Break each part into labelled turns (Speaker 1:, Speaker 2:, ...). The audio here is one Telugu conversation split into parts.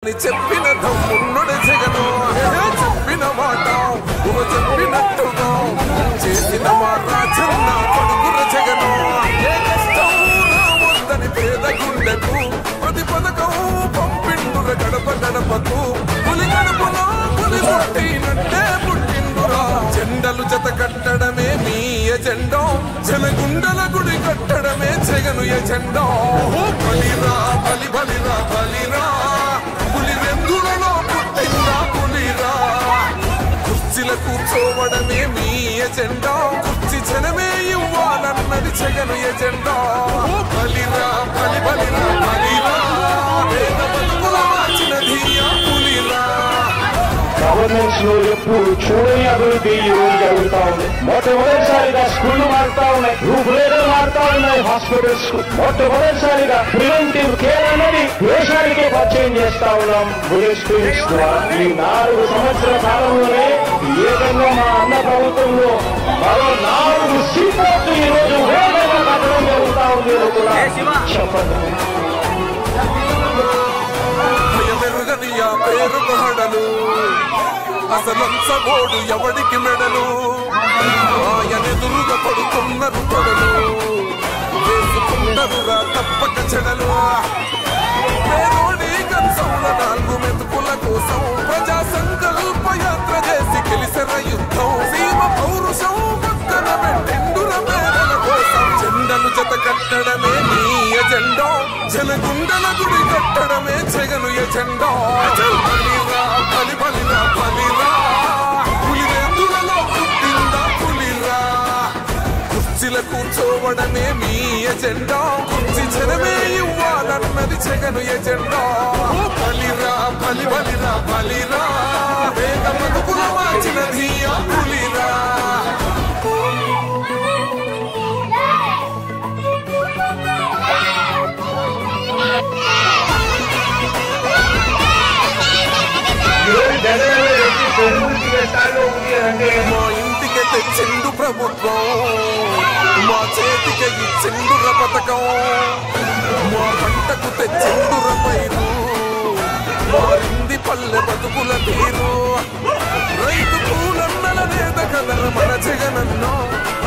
Speaker 1: చెప్పిన దమ్మున్నడు జగను చెప్పిన మాట చెప్పినట్టుగా చేసిన మా రాజన్న కొడుకుల జగను ఏ కష్టం రావద్దని పేద గుండెకు ప్రతి పథకం పంపిండుర గడప గడపకు పులి గడపలో పులి పుట్టినట్టే పుట్టిండురా జెండలు జత కట్టడమే మీ ఎజెండా జనగుండల గుడి కట్టడమే జగను ఎజెండా బలిరా బలి బలిరా బలిరా కుర్చీల కూర్చోవడమే మీ ఎజెండా కుర్చీ జనమే ఇవ్వాలన్నది జగను ఎజెండా బలిరా బలి బలిరా బలిరా పేద బతుకుల మార్చిన ధీయ పులిరా
Speaker 2: గవర్నెన్స్ లో ఎప్పుడు చూడని అభివృద్ధి ఈ రోజు జరుగుతా ఉంది. మొట్టమొదటిసారిగా స్కూళ్లు మారుతా ఉన్నాయి, రూపురేఖలు మారుతా ఉన్నాయి, హాస్పిటల్స్ మొట్టమొదటిసారిగా ప్రివెంటివ్ కేర్ అనేది దేశానికే పరిచయం చేస్తా ఉన్నాం బుల్లెట్ స్క్రీన్స్ ద్వారా. ఈ 4 సంవత్సరాల కాలంలోనే ఏకంగా మా అన్న ప్రభుత్వంలో మరో 4 సీట్లు ఈ రోజు వేగంగా కట్టడం జరుగుతా ఉంది కూడా చెప్పండి.
Speaker 1: పేరు హడలు అసలంచబోడు ఎవడికి మెడలు ఆయనెదురుగా పడుతున్నారు పొడలు వేసుకుంటారురా తప్పక చెడలు పేరోడి కంచంల 4 మెతుకుల కోసం ప్రజా సంకల్ప యాత్ర చేసి గెలిసిన యుద్ధం సీమ పౌరుషం పక్కన పెట్టిండుర పేదల కోసం జెండలు జత కట్టడమే మీ ఎజెండా జనగుండల గుడి కట్టడమే జగను ఎజెండా బలిరా బలి బలిరా బలిరా పులివెందులలో పుట్టిందా పులిరా కుర్చీల కూర్చోవడమే మీ ఎజెండా కుర్చీ జనమే ఇవ్వాలన్నది జగను ఎజెండా బలిరా బలి బలిరా బలిరా వేగ బతుకుల మార్చిన ధీయ పులిరా మా ఇంటికి తెచ్చిండు ప్రభుత్వం మా చేతికి ఇచ్చిండుర పథకం మా పంటకు తెచ్చిండుర పైరు మారింది పల్లె బతుకుల తీరు రైతు పూలన్నల నేత కలర మన జగనన్న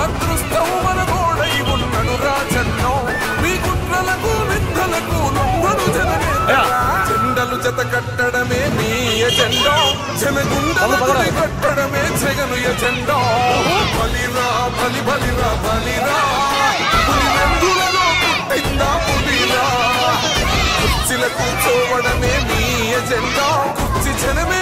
Speaker 1: అదృష్టం మన గోడై ఉన్నడు రాజన్నో మీ కుట్రలకు నిందలకు నమ్మడు జననేత జెండలు జత కట్టడమే మీ ఎజెండా జనగుండల గుడి కట్టడమే జగను ఎజెండా బలిరా బలి బలిరా బలిరా పులివెందులలో పుట్టిందా పులిరా కుర్చీల కూర్చోవడమే మీ ఎజెండా కుర్చీ జనమే